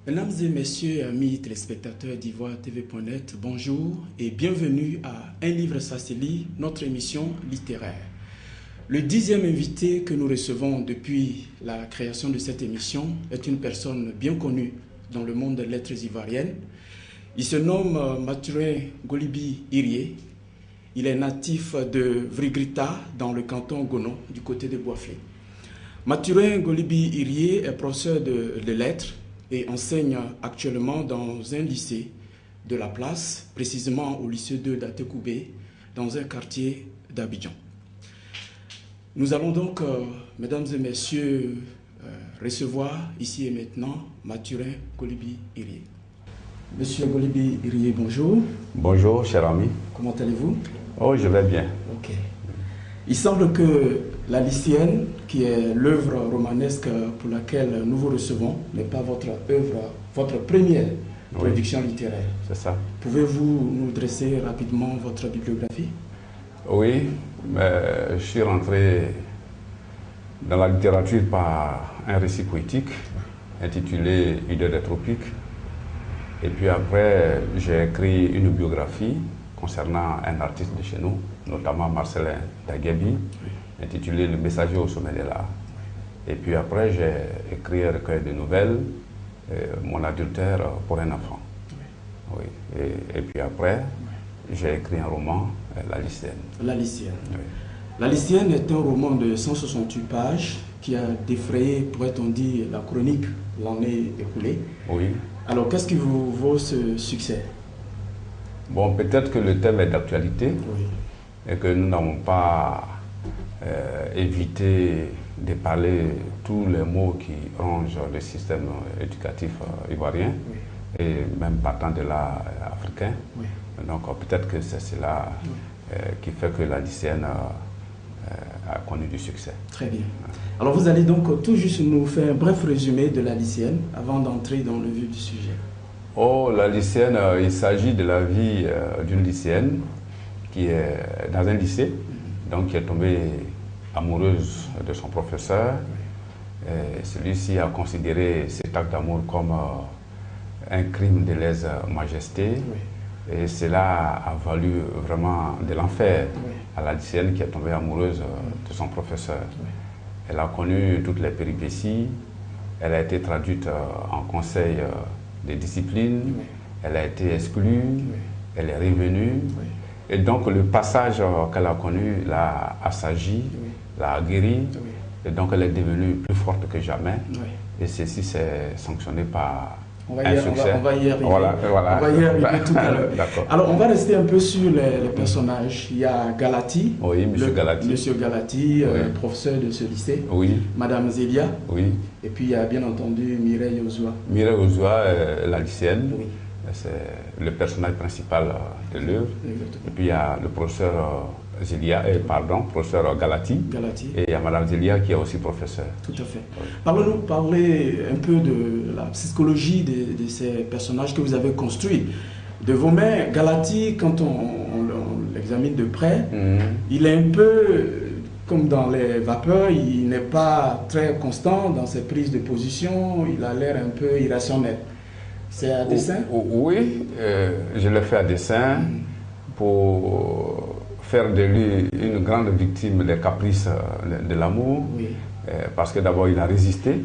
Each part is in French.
Mesdames et messieurs, amis téléspectateurs d'Ivoire TV.net, bonjour et bienvenue à Un livre ça se lit, notre émission littéraire. Le 10e invité que nous recevons depuis la création de cette émission est une personne bien connue dans le monde des lettres ivoiriennes. Il se nomme Mathurin Golibi Irié. Il est natif de Vrigrita dans le canton Gono du côté de Boisflé. Mathurin Golibi Irié est professeur de lettres et enseigne actuellement dans un lycée de la place, précisément au lycée de Datekoubé, dans un quartier d'Abidjan. Nous allons donc, mesdames et messieurs, recevoir ici et maintenant Mathurin Golibi Irié. Monsieur Golibi Irié, bonjour. Bonjour, cher ami. Comment allez-vous? Oh, je vais bien. Ok. Il semble que La Lycéenne, qui est l'œuvre romanesque pour laquelle nous vous recevons, n'est pas votre œuvre, votre première production littéraire. C'est ça. Pouvez-vous nous dresser rapidement votre bibliographie? Oui, mais je suis rentré dans la littérature par un récit poétique intitulé Idée des tropiques. Et puis après, j'ai écrit une biographie concernant un artiste de chez nous, notamment Marcelin Daguebi, intitulé Le messager au sommet de l'art. Et puis après, j'ai écrit un recueil de nouvelles, Mon adultère pour un enfant. Oui. Et puis après, j'ai écrit un roman, La Lycéenne. La Lycéenne. Oui. La Lycéenne est un roman de 168 pages qui a défrayé, pourrait-on dire, la chronique l'année écoulée. Oui. Alors, qu'est-ce qui vous vaut ce succès? Bon, peut-être que le thème est d'actualité et que nous n'avons pas évité de parler tous les mots qui rongent le système éducatif ivoirien et même partant de là africain. Donc peut-être que c'est cela qui fait que la lycéenne a connu du succès. Très bien. Alors vous allez donc tout juste nous faire un bref résumé de la lycéenne avant d'entrer dans le vif du sujet. Oh, la lycéenne, il s'agit de la vie d'une lycéenne qui est dans un lycée, donc qui est tombée amoureuse de son professeur. Celui-ci a considéré cet acte d'amour comme un crime de lèse-majesté. Et cela a valu vraiment de l'enfer à la lycéenne qui est tombée amoureuse de son professeur. Elle a connu toutes les péripéties, elle a été traduite en conseil de discipline, elle a été exclue, elle est revenue. Et donc le passage qu'elle a connu l'a assagi, l'a guéri, et donc elle est devenue plus forte que jamais. Et ceci s'est sanctionné par un succès. On va y arriver. Voilà. On va y arriver tout à l'heure. D'accord. Alors on va rester un peu sur les personnages. Il y a Galati. Oui, Monsieur Galati. Monsieur Galati, professeur de ce lycée. Oui. Madame Zélia. Oui. Et puis il y a bien entendu Mireille Ozoua. Mireille Ozoua, la lycéenne. Oui. C'est le personnage principal de l'œuvre. Et puis il y a le professeur professeur Galati. Et il y a Madame Zélia qui est aussi professeur. Tout à fait. Parlez un peu de la psychologie de ces personnages que vous avez construits. De vos mains, Galati, quand on l'examine de près, il est un peu comme dans les vapeurs, il n'est pas très constant dans ses prises de position, il a l'air un peu irrationnel. C'est à dessein? Oui, je l'ai fait à dessein pour faire de lui une grande victime des caprices de l'amour, parce que d'abord il a résisté,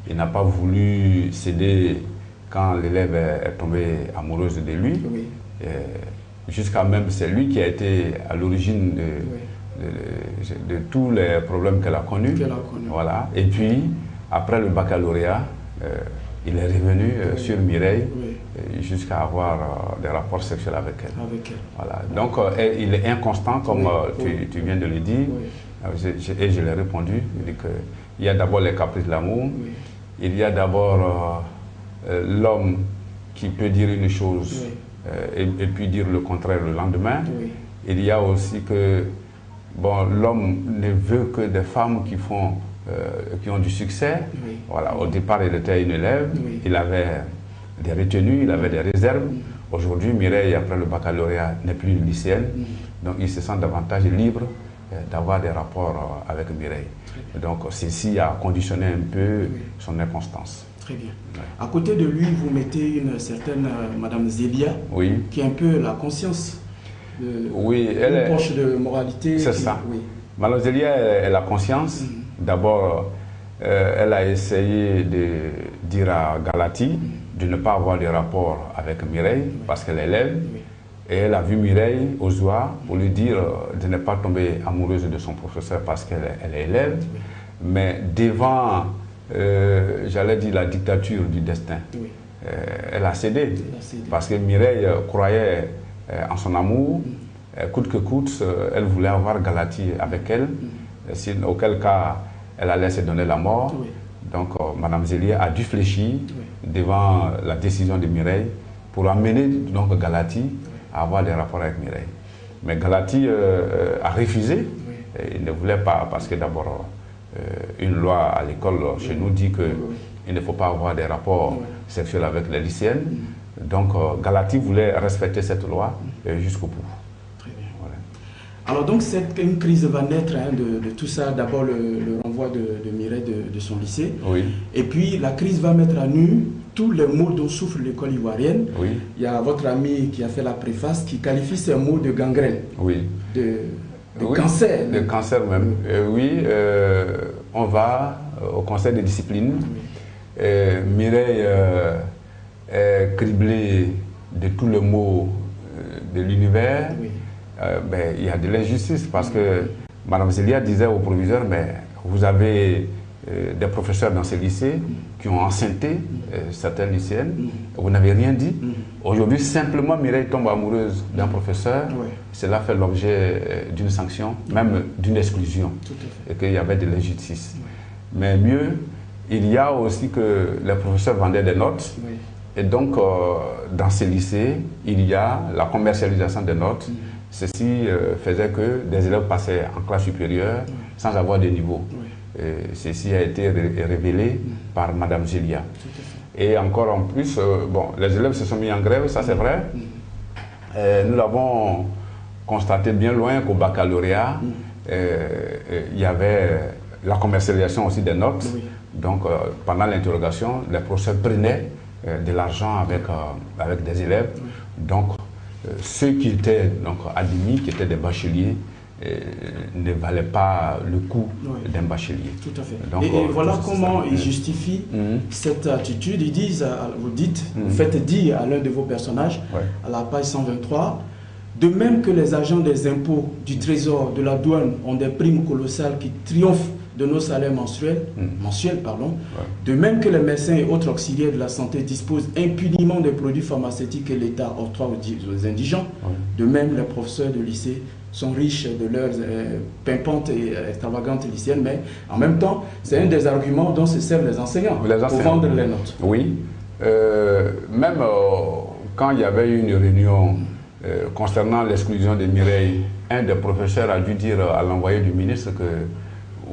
il n'a pas voulu céder quand l'élève est tombée amoureuse de lui, jusqu'à même c'est lui qui a été à l'origine de tous les problèmes qu'elle a connus. Voilà. Et puis après le baccalauréat, il est revenu sur Mireille jusqu'à avoir des rapports sexuels avec elle. Voilà. Donc il est inconstant, comme tu viens de le dire. Et je l'ai répondu. Il y a d'abord les caprices de l'amour. Il y a d'abord l'homme qui peut dire une chose et puis dire le contraire le lendemain. Il y a aussi que l'homme ne veut que des femmes qui ont du succès. Voilà. Au départ, il était une élève, il avait des retenues, il avait des réserves. Aujourd'hui, Mireille, après le baccalauréat, n'est plus une lycéenne, donc il se sent davantage libre d'avoir des rapports avec Mireille. Donc ceci a conditionné un peu son inconstance. Très bien. Ouais. À côté de lui, vous mettez une certaine Madame Zélia, oui, qui est un peu la conscience de oui, elle est poche de moralité. C'est ça. Oui. Madame Zélia, elle a conscience. D'abord, elle a essayé de dire à Galati de ne pas avoir de rapport avec Mireille parce qu'elle est élève. Et elle a vu Mireille au soir pour lui dire de ne pas tomber amoureuse de son professeur parce qu'elle est élève. Mais devant, j'allais dire, la dictature du destin, elle a cédé. Parce que Mireille croyait en son amour. Coûte que coûte, elle voulait avoir Galati avec elle. Auquel cas, elle allait se donner la mort. Donc, Madame Zélia a dû fléchir devant la décision de Mireille pour amener donc Galati à avoir des rapports avec Mireille. Mais Galati a refusé. Il ne voulait pas parce que d'abord, une loi à l'école chez nous dit qu'il ne faut pas avoir des rapports sexuels avec les lycéennes. Donc, Galati voulait respecter cette loi jusqu'au bout. Alors donc une crise va naître de tout ça, d'abord le renvoi de Mireille de son lycée, et puis la crise va mettre à nu tous les maux dont souffre l'école ivoirienne. Il y a votre ami qui a fait la préface qui qualifie ces maux de gangrène, de cancer. De cancer même. On va au conseil de discipline. Mireille est criblée de tous les maux de l'univers. Il y a de l'injustice parce que Mme Zélia disait au proviseur, mais vous avez des professeurs dans ces lycées qui ont enceinté certaines lycéennes, vous n'avez rien dit. Aujourd'hui, simplement Mireille tombe amoureuse d'un professeur, cela fait l'objet d'une sanction, même d'une exclusion, et qu'il y avait de l'injustice. Mais mieux, il y a aussi que les professeurs vendaient des notes, et donc dans ces lycées, il y a la commercialisation des notes. Ceci faisait que des élèves passaient en classe supérieure sans avoir de niveau. Ceci a été révélé par Mme Zélia. Et encore en plus, les élèves se sont mis en grève, ça c'est vrai. Nous l'avons constaté bien loin qu'au baccalauréat, il y avait la commercialisation aussi des notes. Donc pendant l'interrogation, les professeurs prenaient de l'argent avec des élèves. Donc, ceux qui étaient donc admis, qui étaient des bacheliers, ne valaient pas le coût d'un bachelier. Tout à fait. Donc, et voilà comment ils justifient cette attitude. Ils disent, vous faites dire à l'un de vos personnages, à la page 123, de même que les agents des impôts, du trésor, de la douane ont des primes colossales qui triomphent de nos salaires mensuels, de même que les médecins et autres auxiliaires de la santé disposent impuniment des produits pharmaceutiques que l'État octroie aux indigents, de même les professeurs de lycée sont riches de leurs pimpantes et extravagantes lycéennes, mais en même temps, c'est un des arguments dont se servent les enseignants pour vendre les notes. Oui, même quand il y avait eu une réunion concernant l'exclusion de Mireille, un des professeurs a dû dire à l'envoyé du ministre que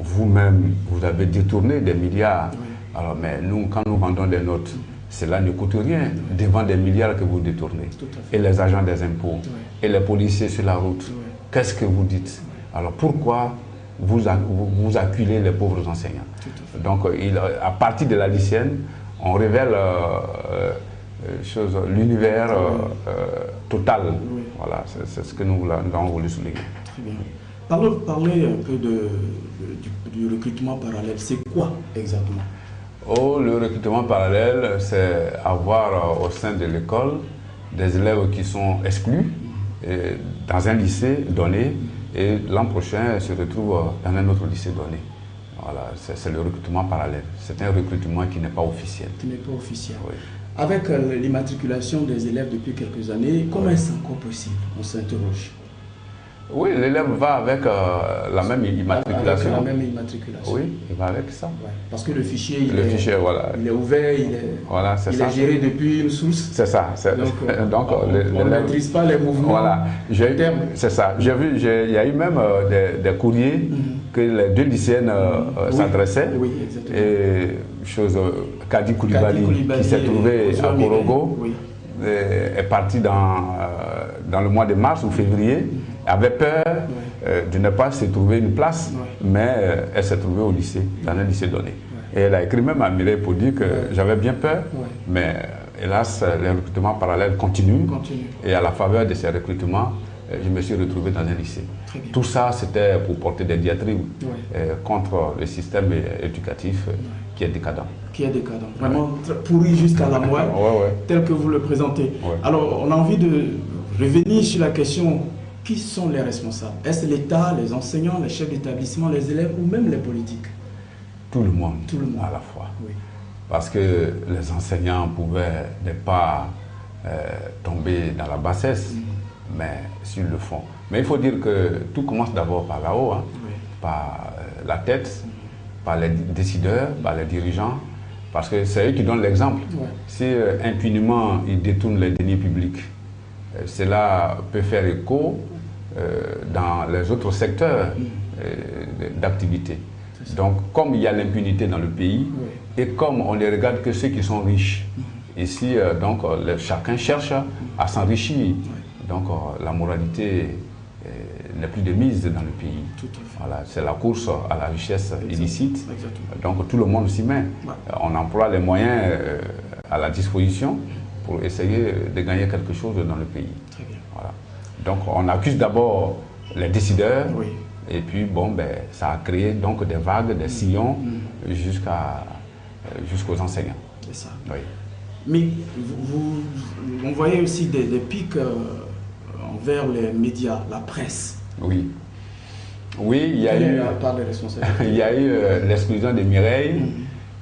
vous-même, vous avez détourné des milliards. Alors, mais nous, quand nous vendons des notes, cela ne coûte rien devant des milliards que vous détournez. Et les agents des impôts, et les policiers sur la route, qu'est-ce que vous dites? Alors, pourquoi vous acculez les pauvres enseignants? Donc, à partir de la lycéenne, on révèle l'univers total. Voilà, c'est ce que nous avons voulu souligner. Très bien. Parlez un peu du recrutement parallèle. C'est quoi exactement? Le recrutement parallèle, c'est avoir au sein de l'école des élèves qui sont exclus dans un lycée donné et l'an prochain se retrouvent dans un autre lycée donné. Voilà, c'est le recrutement parallèle. C'est un recrutement qui n'est pas officiel. Qui n'est pas officiel. Avec l'immatriculation des élèves depuis quelques années, comment est-ce encore possible? On s'interroge. Oui, l'élève va avec la même immatriculation. Avec la même immatriculation. Oui, il va avec ça. Parce que le fichier, il est ouvert, il est géré depuis une source. C'est ça. Donc on ne maîtrise pas les mouvements. Voilà, c'est ça. J'ai vu, il y a eu même des courriers que les deux lycéennes s'adressaient. Oui, exactement. Et Kadi Koulibaly, qui s'est trouvé à Korogo, est parti dans le mois de mars ou février, avait peur de ne pas se trouver une place, mais elle s'est trouvée au lycée, dans un lycée donné. Et elle a écrit même à Mireille pour dire que j'avais bien peur, mais hélas, les recrutements parallèles continuent. Et à la faveur de ces recrutements, je me suis retrouvé dans un lycée. Tout ça, c'était pour porter des diatribes contre le système éducatif qui est décadent. Vraiment pourri jusqu'à la moelle, tel que vous le présentez. Alors, on a envie de revenir sur la question, qui sont les responsables? Est-ce l'État, les enseignants, les chefs d'établissement, les élèves ou même les politiques? Tout le monde à la fois. Parce que les enseignants pouvaient ne pas tomber dans la bassesse, mais s'ils le font. Mais il faut dire que tout commence d'abord par là-haut, par la tête, par les décideurs, par les dirigeants, parce que c'est eux qui donnent l'exemple. Si impunément ils détournent les deniers publics, cela peut faire écho dans les autres secteurs d'activité. Donc, comme il y a l'impunité dans le pays, et comme on ne regarde que ceux qui sont riches, ici, donc, chacun cherche à s'enrichir. Donc, la moralité n'est plus de mise dans le pays. Voilà, c'est la course à la richesse illicite. Donc, tout le monde s'y met. On emploie les moyens à la disposition pour essayer de gagner quelque chose dans le pays. Voilà. Donc, on accuse d'abord les décideurs. Et puis, bon, ça a créé donc des vagues, des sillons jusqu'aux enseignants. C'est ça. Mais on voyait aussi des pics envers les médias, la presse. Oui, il y a eu l'exclusion de Mireille.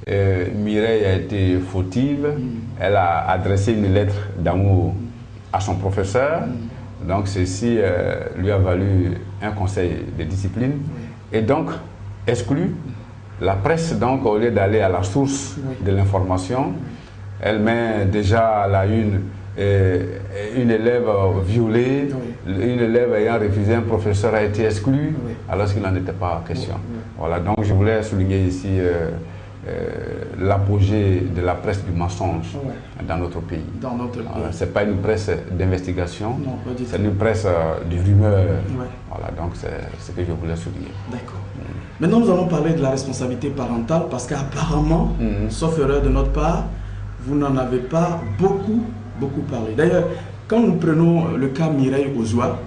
Mireille a été fautive. Elle a adressé une lettre d'amour à son professeur. Donc, ceci lui a valu un conseil de discipline. Et donc, exclut la presse, donc, au lieu d'aller à la source de l'information, elle met déjà à la une élève violée, une élève ayant refusé un professeur a été exclu, alors qu'il n'en était pas question. Voilà, donc je voulais souligner ici l'apogée de la presse du mensonge dans notre pays. Ce n'est pas une presse d'investigation, c'est une presse de rumeur. Voilà, donc c'est ce que je voulais souligner. D'accord. Maintenant, nous allons parler de la responsabilité parentale parce qu'apparemment, sauf erreur de notre part, vous n'en avez pas beaucoup parlé. D'ailleurs, quand nous prenons le cas Mireille Ozua,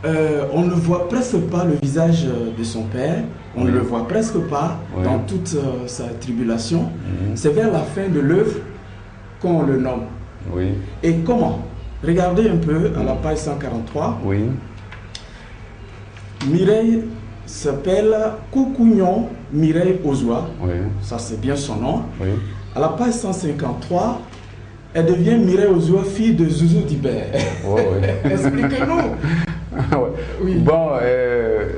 on ne voit presque pas le visage de son père, on ne le voit presque pas dans toute sa tribulation. C'est vers la fin de l'œuvre qu'on le nomme. Et comment? Regardez un peu à la page 143. Mireille s'appelle Koukounion Mireille Ozua. Ça, c'est bien son nom. À la page 153, elle devient Mireille Ozua, fille de Zouzou Dibert. Expliquez-nous. Bon,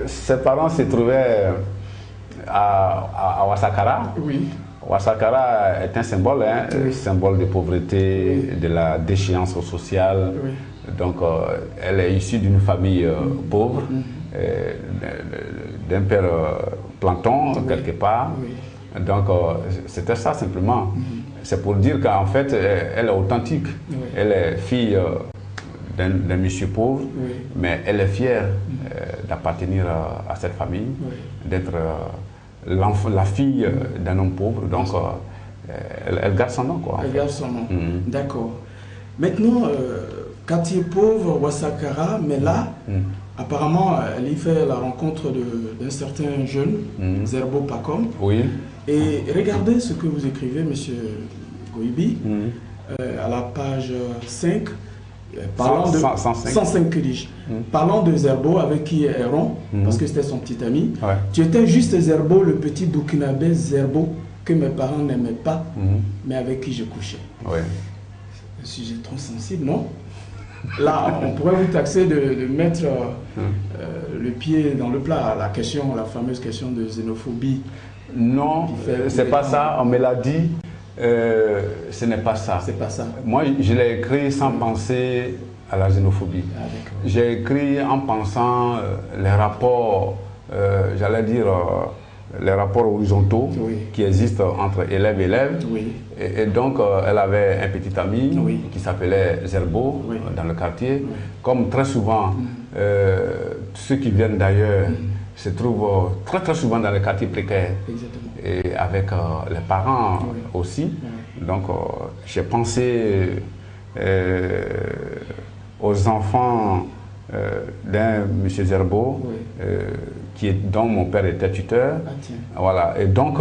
ses parents se trouvaient à Ouassakara. Ouassakara est un symbole, symbole de pauvreté, de la déchéance sociale. Donc, elle est issue d'une famille pauvre, d'un père planton, quelque part. Donc, c'était ça simplement. C'est pour dire qu'en fait, elle est authentique. Elle est fille d'un monsieur pauvre, mais elle est fière d'appartenir à cette famille, d'être la fille d'un homme pauvre. Donc, elle garde son nom. Elle garde son nom. D'accord. Maintenant, quartier pauvre, Ouassakara, mais là, apparemment, elle y fait la rencontre d'un certain jeune, Zerbo Pacom. Et regardez ce que vous écrivez, monsieur Goibi, à la page 5, parlant de 105 que dis-je. Parlant de Zerbo avec qui est Héron, parce que c'était son petit ami. Tu étais juste Zerbo, le petit Burkinabé Zerbo que mes parents n'aimaient pas, mais avec qui je couchais. Un sujet trop sensible, non? Là, on pourrait vous taxer de mettre le pied dans le plat, la fameuse question de xénophobie. Non, c'est pas ça, on me l'a dit, ce n'est pas ça. C'est pas ça. Moi, je l'ai écrit sans penser à la xénophobie. J'ai écrit en pensant les rapports, j'allais dire, les rapports horizontaux qui existent entre élèves et élèves. Et donc, elle avait un petit ami qui s'appelait Zerbo dans le quartier. Comme très souvent, ceux qui viennent d'ailleurs se trouvent très souvent dans les quartiers précaires. et avec les parents aussi. Donc, j'ai pensé aux enfants d'un M. Zerbo, dont mon père était tuteur. Voilà. Et donc,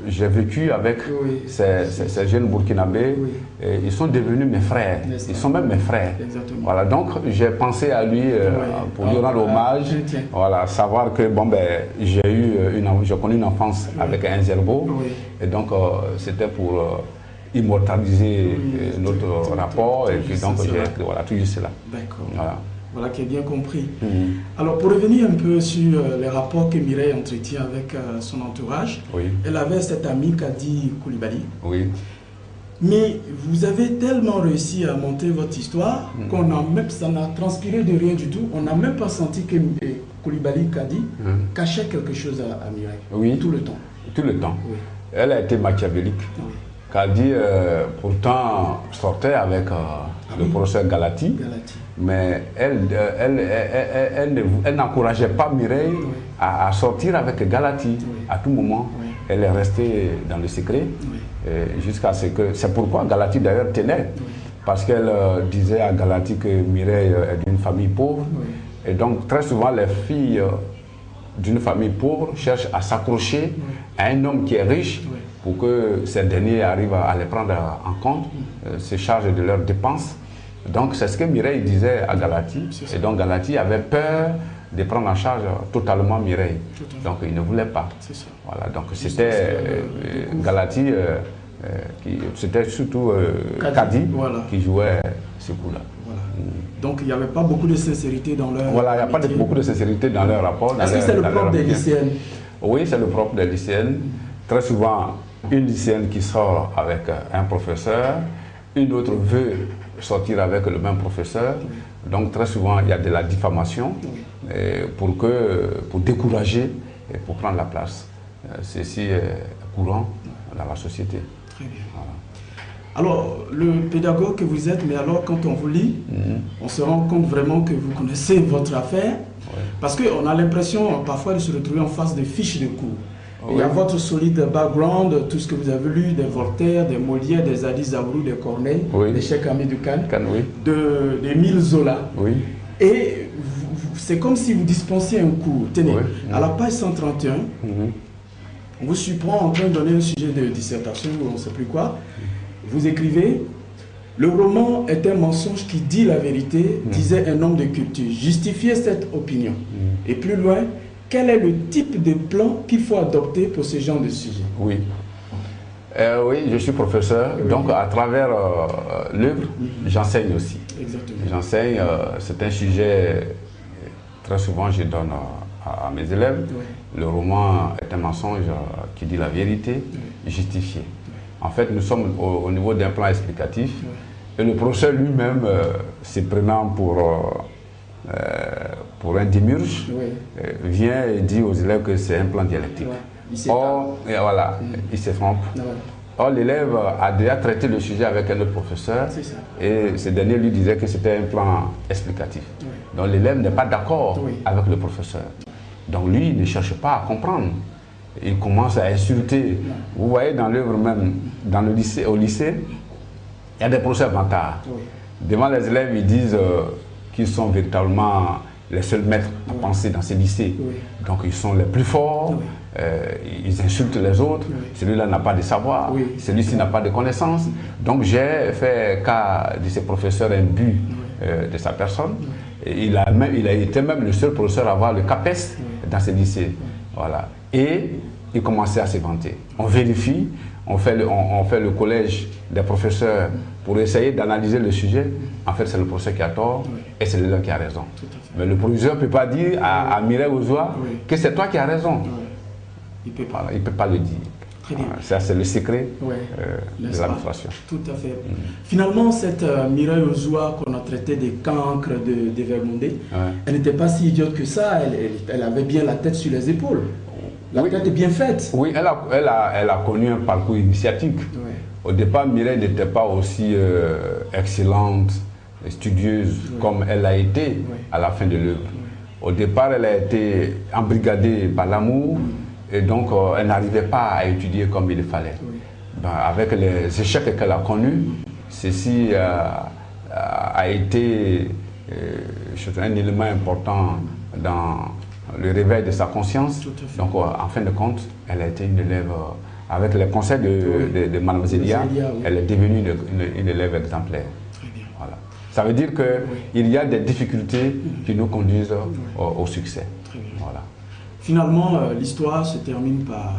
j'ai vécu avec ces jeunes Burkinabés. Et ils sont devenus mes frères. Ils sont même mes frères. Exactement. Voilà. Donc, j'ai pensé à lui pour lui rendre hommage. Voilà. Savoir que, bon, ben, j'ai connu une enfance avec un Zerbo. Et donc, c'était pour immortaliser notre rapport. Et puis, donc, j'ai écrit, voilà, tout juste cela. D'accord. Voilà. Voilà qui est bien compris. Alors, pour revenir un peu sur les rapports que Mireille entretient avec son entourage, elle avait cette amie Kadi Koulibaly. Oui. Mais vous avez tellement réussi à monter votre histoire qu'on a même, ça n'a transpiré de rien du tout. On n'a même pas senti que Koulibaly Kadi cachait quelque chose à Mireille. Oui. Tout le temps. Tout le temps. Elle a été machiavélique. Kadi, pourtant, sortait avec le professeur Galati. Mais elle n'encourageait pas Mireille à sortir avec Galati. À tout moment, elle est restée dans le secret jusqu'à ce que... C'est pourquoi Galati d'ailleurs tenait. Parce qu'elle disait à Galati que Mireille est d'une famille pauvre. Et donc très souvent les filles d'une famille pauvre cherchent à s'accrocher à un homme qui est riche pour que ces derniers arrivent à les prendre en compte, se chargent de leurs dépenses. Donc c'est ce que Mireille disait à Galati, et donc Galati avait peur de prendre en charge totalement Mireille. Donc il ne voulait pas. Voilà, donc c'était Galati, c'était surtout Kadi qui jouait ce coup-là. Donc il n'y avait pas beaucoup de sincérité dans leur Voilà, il n'y a pas beaucoup de sincérité dans leur rapport. Est-ce que c'est le propre des lycéennes? Oui, c'est le propre des lycéennes. Très souvent, une lycéenne qui sort avec un professeur, une autre veut sortir avec le même professeur. Donc très souvent, il y a de la diffamation pour décourager et pour prendre la place. Ceci est courant dans la société. Très bien. Voilà. Alors, le pédagogue que vous êtes, mais alors quand on vous lit, on se rend compte vraiment que vous connaissez votre affaire. Parce qu'on a l'impression parfois de se retrouver en face de fiches de cours. Il y a votre solide background, tout ce que vous avez lu, des Voltaire, des Molière, des Adi Zabrou, des Corneille, des Cheikh Hamidou Kane, d'Émile Zola. Et c'est comme si vous dispensiez un cours. Tenez, à la page 131, on vous surprend en train de donner un sujet de dissertation ou on ne sait plus quoi. Vous écrivez « Le roman est un mensonge qui dit la vérité, disait un homme de culture. Justifiez cette opinion. » Et plus loin, quel est le type de plan qu'il faut adopter pour ce genre de sujet? Oui, je suis professeur, donc à travers l'œuvre, j'enseigne aussi. Exactement. J'enseigne, c'est un sujet, très souvent je donne à mes élèves. Le roman est un mensonge qui dit la vérité, justifié. En fait, nous sommes au niveau d'un plan explicatif et le professeur lui-même, se prenant pour un démiurge, vient et dit aux élèves que c'est un plan dialectique. Or, il se trompe. Or, l'élève a déjà traité le sujet avec un autre professeur et ce dernier lui disait que c'était un plan explicatif. Donc, l'élève n'est pas d'accord avec le professeur. Donc, lui, il ne cherche pas à comprendre. Il commence à insulter. Vous voyez dans l'œuvre même, au lycée, il y a des professeurs vantards. Devant les élèves, ils disent qu'ils sont véritablement les seuls maîtres à penser dans ces lycées. Donc ils sont les plus forts, ils insultent les autres, celui-là n'a pas de savoir, celui-ci n'a pas de connaissances. Donc j'ai fait cas de ces professeurs imbus de sa personne. Et il a été même le seul professeur à avoir le CAPES dans ces lycées. Voilà. Et il commençait à se vanter. On vérifie, on fait le collège des professeurs pour essayer d'analyser le sujet. En fait, c'est le professeur qui a tort et c'est l'élève qui a raison. Mais le proviseur ne peut pas dire à Mireille Ozoa que c'est toi qui as raison. Il ne peut pas le dire. Ça, c'est le secret de l'administration. Tout à fait. Finalement, cette Mireille Ozoa qu'on a traitée des cancres de Vermondé, elle n'était pas si idiote que ça. Elle avait bien la tête sur les épaules. La tête est bien faite. Oui, elle a connu un parcours initiatique. Au départ, Mireille n'était pas aussi excellente, studieuse comme elle l'a été à la fin de l'œuvre. Au départ, elle a été embrigadée par l'amour et donc elle n'arrivait pas à étudier comme il fallait. Oui. Ben, avec les échecs qu'elle a connus, ceci a été un élément important dans le réveil de sa conscience. Donc en fin de compte, elle a été une élève, avec les conseils de Mme Zélia, oui. Elle est devenue une élève exemplaire. Très bien. Voilà. Ça veut dire qu'il y a des difficultés qui nous conduisent au succès. Très bien. Voilà. Finalement, l'histoire se termine par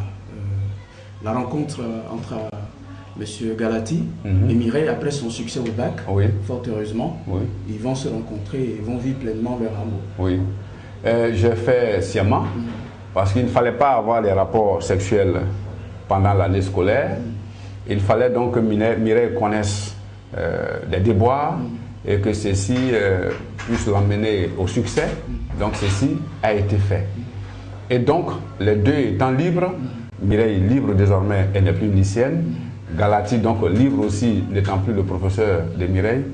la rencontre entre M. Galati et Mireille après son succès au bac. Oui. Fort heureusement, ils vont se rencontrer et vont vivre pleinement leur amour. Oui. J'ai fait sciemment parce qu'il ne fallait pas avoir des rapports sexuels pendant l'année scolaire. Il fallait donc que Mireille connaisse des déboires et que ceci puisse l'emmener au succès. Donc ceci a été fait. Et donc les deux étant libres, Mireille libre désormais, elle n'est plus lycéenne. Galati donc libre aussi, n'étant plus le professeur de Mireille.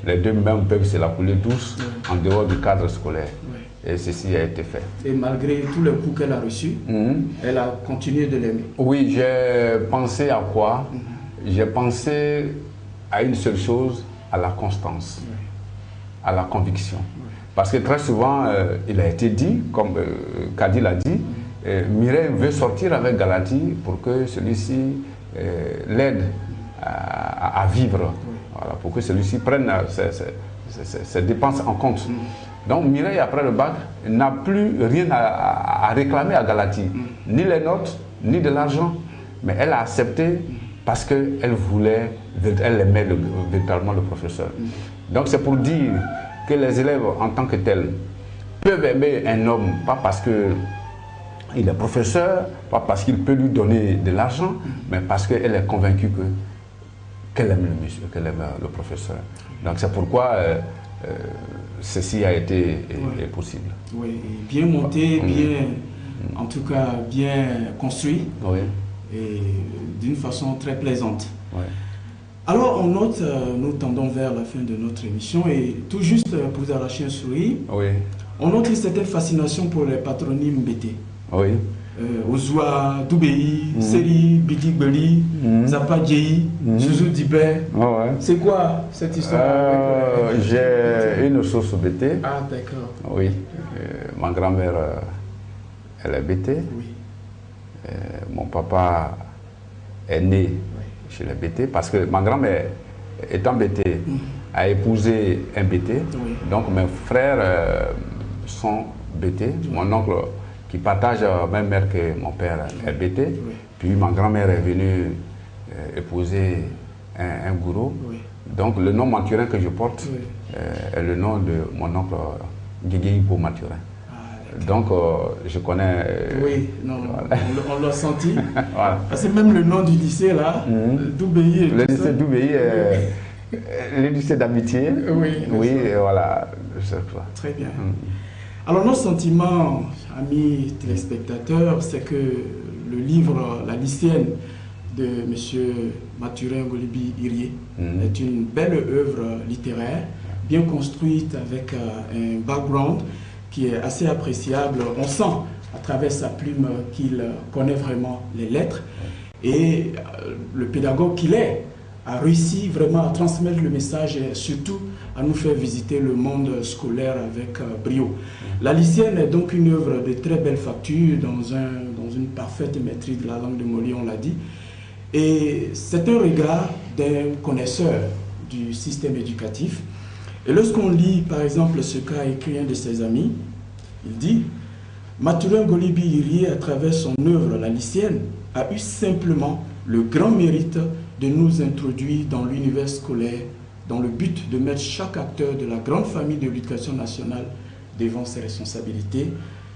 Les deux même peuvent se la couler tous en dehors du cadre scolaire. Et ceci a été fait. Et malgré tous les coups qu'elle a reçus, elle a continué de l'aimer. Oui, j'ai pensé à quoi? J'ai pensé à une seule chose, à la constance, à la conviction. Parce que très souvent, il a été dit, comme Kadi l'a dit, Mireille veut sortir avec Galati pour que celui-ci l'aide à vivre, voilà, pour que celui-ci prenne ses dépenses en compte. Donc Mireille, après le bac, n'a plus rien à réclamer à Galati, ni les notes, ni de l'argent, mais elle a accepté parce qu'elle voulait, elle aimait véritablement le professeur. Donc c'est pour dire que les élèves en tant que tels peuvent aimer un homme, pas parce qu'il est professeur, pas parce qu'il peut lui donner de l'argent, mais parce qu'elle est convaincue qu'elle aime le monsieur, qu'elle aime le professeur. Donc c'est pourquoi ceci a été possible. Oui, bien monté, bien, en tout cas bien construit, et d'une façon très plaisante. Alors on note, nous tendons vers la fin de notre émission, et tout juste pour vous arracher un sourire, on note une certaine fascination pour les patronymes BT. Ozoua, Doubéi, Seri, Bidi Gbeli, Zapa Djei, Zouzou Dibé. C'est quoi cette histoire? J'ai une source BT. Ah, d'accord. Oui. Ma grand-mère, elle est BT. Mon papa est né chez les BT parce que ma grand-mère, étant BT, a épousé un BT. Donc mes frères sont BT. Mon oncle, qui partage la même mère que mon père, est BT. Puis ma grand-mère est venue épouser un gourou. Donc le nom Mathurin que je porte est le nom de mon oncle Guéguéipo Mathurin. Donc je connais... on l'a senti. Parce que même le nom du lycée là, Doubéi. Le lycée Doubéi, le lycée d'amitié. Oui, voilà. Très bien. Alors nos sentiments, amis téléspectateurs, c'est que le livre La lycéenne de M. Mathurin Ngolibi Irié est une belle œuvre littéraire, bien construite avec un background qui est assez appréciable. On sent à travers sa plume qu'il connaît vraiment les lettres et le pédagogue qu'il est a réussi vraiment à transmettre le message et surtout à nous faire visiter le monde scolaire avec brio. La lycéenne est donc une œuvre de très belle facture dans une parfaite maîtrise de la langue de Moli, on l'a dit. Et c'est un regard d'un connaisseur du système éducatif. Et lorsqu'on lit par exemple ce qu'a écrit un de ses amis, il dit « Mathurin Ngolibi Irié, à travers son œuvre La lycéenne, a eu simplement le grand mérite de nous introduire dans l'univers scolaire dans le but de mettre chaque acteur de la grande famille de l'éducation nationale devant ses responsabilités. »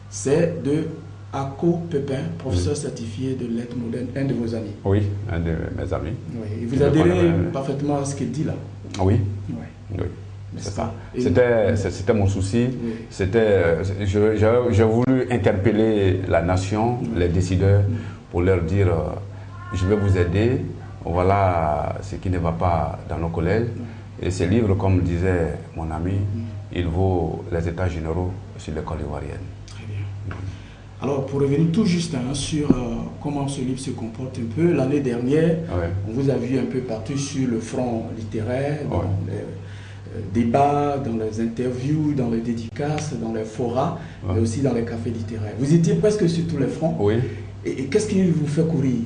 C'est de Ako Pépin, professeur certifié de lettres modernes, un de vos amis. Oui, un de mes amis. Et vous adhérez parfaitement à ce qu'il dit là? Oui. C'est ça. C'était mon souci. J'ai voulu interpeller la nation, les décideurs, pour leur dire je vais vous aider, voilà ce qui ne va pas dans nos collèges. Et ce livre, comme disait mon ami, il vaut les états généraux sur l'école ivoirienne. Très bien. Alors, pour revenir tout juste sur comment ce livre se comporte un peu, l'année dernière, on vous a vu un peu partout sur le front littéraire, dans les débats, dans les interviews, dans les dédicaces, dans les forats, mais aussi dans les cafés littéraires. Vous étiez presque sur tous les fronts. Oui. Et qu'est-ce qui vous fait courir?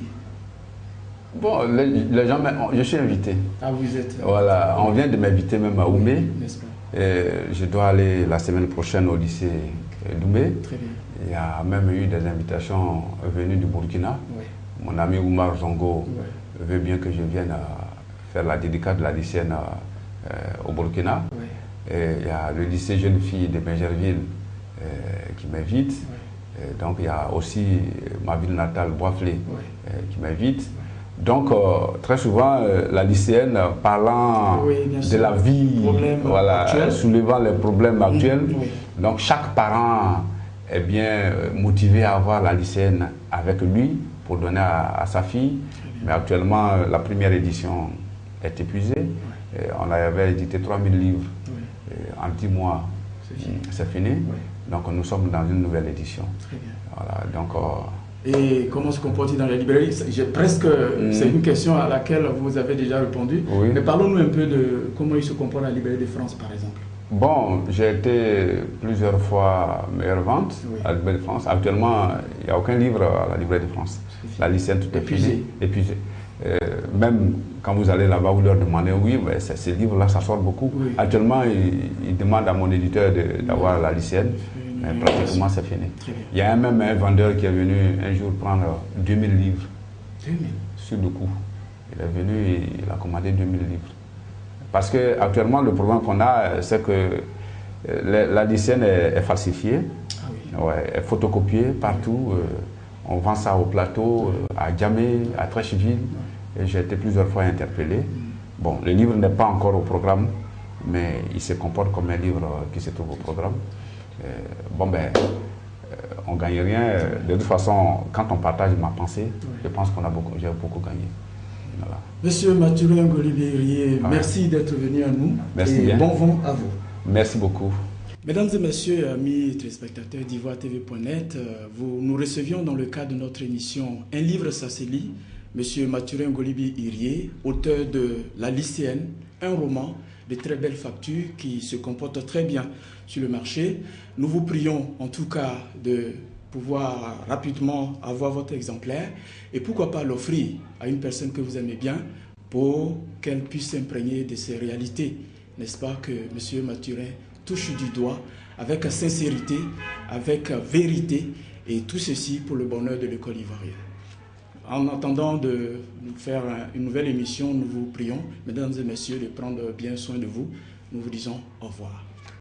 Bon, les gens, je suis invité. Ah, vous êtes... Voilà, on vient de m'inviter même à Oumé. N'est-ce pas? Et je dois aller la semaine prochaine au lycée d'Oumé. Très bien. Il y a même eu des invitations venues du Burkina. Oui. Mon ami Oumar Zongo veut bien que je vienne faire la dédicace de la lycéenne au Burkina. Oui. Et il y a le lycée jeune fille de Bingerville qui m'invite. Oui. Donc il y a aussi ma ville natale, Boisflé, qui m'invite. Donc, très souvent, la lycéenne parlant de la vie, voilà, soulevant les problèmes actuels. Donc, chaque parent est bien motivé à avoir la lycéenne avec lui pour donner à sa fille. Mais actuellement, la première édition est épuisée. Et on avait édité 3000 livres en 10 mois. C'est fini. Donc, nous sommes dans une nouvelle édition. Très bien. Voilà, donc... Et comment se comporte-t-il dans les librairies? C'est une question à laquelle vous avez déjà répondu. Oui. Mais parlons-nous un peu de comment il se comporte à la librairie de France, par exemple. Bon, j'ai été plusieurs fois meilleure vente à la librairie de France. Actuellement, il n'y a aucun livre à la librairie de France. La lycéenne, tout est épuisé. Même quand vous allez là-bas, vous leur demandez, oui, mais ces livres-là, ça sort beaucoup. Oui. Actuellement, ils demandent à mon éditeur d'avoir la lycéenne. Mais pratiquement, c'est fini. Il y a même un vendeur qui est venu un jour prendre 2000 livres 2000 sur le coup. Il est venu et il a commandé 2000 livres. Parce qu'actuellement, le problème qu'on a, c'est que la lycéenne est falsifiée, est photocopiée partout. On vend ça au plateau, à Djamé, à Trècheville. Et j'ai été plusieurs fois interpellé. Bon, le livre n'est pas encore au programme, mais il se comporte comme un livre qui se trouve au programme. Bon ben, on ne gagne rien. De toute façon, quand on partage ma pensée, je pense j'ai beaucoup gagné. Voilà. Monsieur Mathurin Ngolibi, merci d'être venu à nous. Merci bien. Bon vent à vous. Merci beaucoup. Mesdames et messieurs, amis téléspectateurs d'IvoireTV.net, nous recevions dans le cadre de notre émission Un livre, ça se lit, Monsieur Mathurin Ngolibi Irié, auteur de La lycéenne, un roman de très belle facture qui se comporte très bien sur le marché. Nous vous prions en tout cas de pouvoir rapidement avoir votre exemplaire et pourquoi pas l'offrir à une personne que vous aimez bien pour qu'elle puisse s'imprégner de ces réalités. N'est-ce pas que M. Mathurin touche du doigt avec sincérité, avec vérité et tout ceci pour le bonheur de l'école ivoirienne. En attendant de nous faire une nouvelle émission, nous vous prions, mesdames et messieurs, de prendre bien soin de vous. Nous vous disons au revoir.